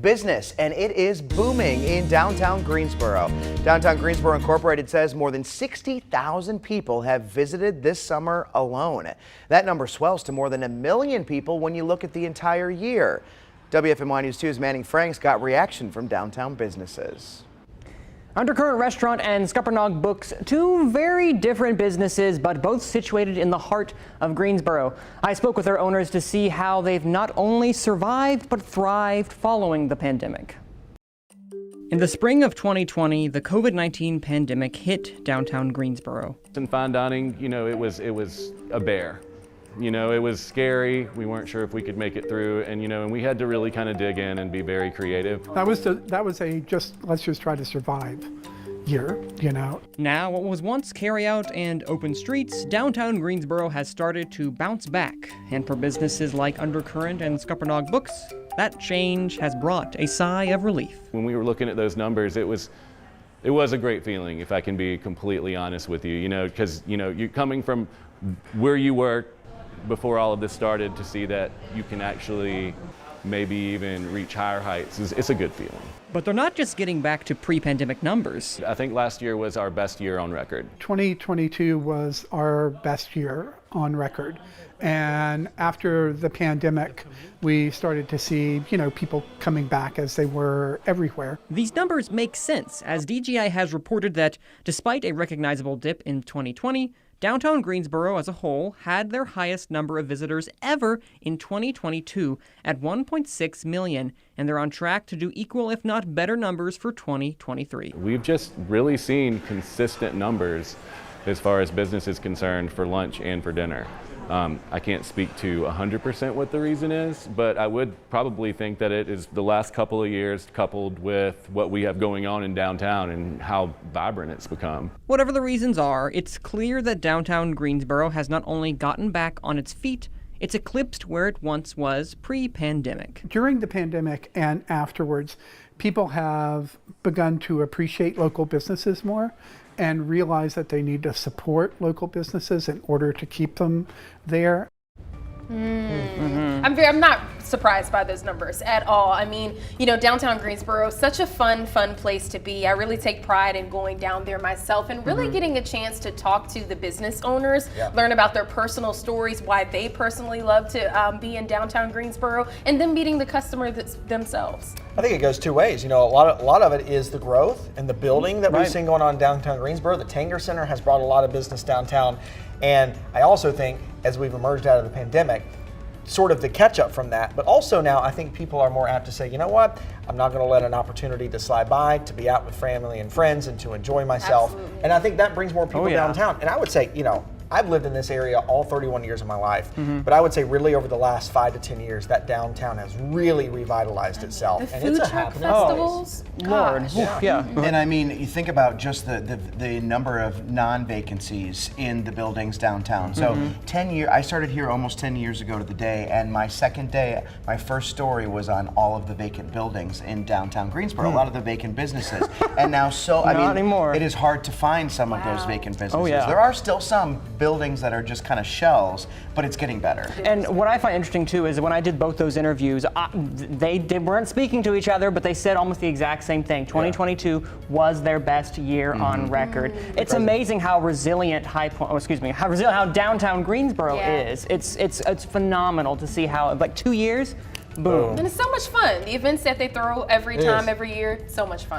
business, and it is booming in downtown Greensboro. Downtown Greensboro Incorporated says more than 60,000 people have visited this summer alone. That number swells to more than 1 million people when you look at the entire year. WFMY News 2's Manning Franks got reaction from downtown businesses. Undercurrent Restaurant and Scuppernong Books, two very different businesses, but both situated in the heart of Greensboro. I spoke with their owners to see how they've not only survived, but thrived following the pandemic. In the spring of 2020, the COVID-19 pandemic hit downtown Greensboro. In fine dining, it was a bear. It was scary. We weren't sure if we could make it through, and we had to really kind of dig in and be very creative. That was let's just try to survive year, Now, what was once carryout and open streets, downtown Greensboro has started to bounce back. And for businesses like Undercurrent and Scuppernong Books, that change has brought a sigh of relief. When we were looking at those numbers, it was a great feeling, if I can be completely honest with you, because you're coming from where you were before all of this started to see that you can actually maybe even reach higher heights. It's a good feeling. But they're not just getting back to pre-pandemic numbers. I think last year was our best year on record. 2022 was our best year on record. And after the pandemic, we started to see, people coming back as they were everywhere. These numbers make sense, as DGI has reported that despite a recognizable dip in 2020, downtown Greensboro as a whole had their highest number of visitors ever in 2022 at 1.6 million, and they're on track to do equal if not better numbers for 2023. We've just really seen consistent numbers as far as business is concerned for lunch and for dinner. I can't speak to 100% what the reason is, but I would probably think that it is the last couple of years coupled with what we have going on in downtown and how vibrant it's become. Whatever the reasons are, it's clear that downtown Greensboro has not only gotten back on its feet, it's eclipsed where it once was pre-pandemic. During the pandemic and afterwards, people have begun to appreciate local businesses more and realize that they need to support local businesses in order to keep them there. I'm not surprised by those numbers at all. I mean, downtown Greensboro, such a fun place to be. I really take pride in going down there myself and really getting a chance to talk to the business owners, learn about their personal stories, why they personally love to be in downtown Greensboro, and then meeting the customer themselves. I think it goes two ways. A lot of it is the growth and the building that we've seen going on in downtown Greensboro. The Tanger Center has brought a lot of business downtown. And I also think as we've emerged out of the pandemic, sort of the catch up from that, but also now I think people are more apt to say, you know what, I'm not going to let an opportunity to slide by, to be out with family and friends and to enjoy myself. Absolutely. And I think that brings more people downtown. And I would say, I've lived in this area all 31 years of my life, but I would say really over the last 5 to 10 years, that downtown has really revitalized itself. The and food it's a truck happy festivals, Lord, yeah. And I mean, you think about just the number of non-vacancies in the buildings downtown. So 10 years, I started here almost 10 years ago to the day, and my second day, my first story was on all of the vacant buildings in downtown Greensboro, a lot of the vacant businesses. And now, anymore. It is hard to find some of those vacant businesses. Oh, yeah. There are still some buildings that are just kind of shells, but it's getting better. And what I find interesting too is when I did both those interviews, they weren't speaking to each other, but they said almost the exact same thing. 2022 was their best year on record. It's amazing how resilient how downtown Greensboro is. It's phenomenal to see how like 2 years, boom. And it's so much fun. The events that they throw every year, so much fun.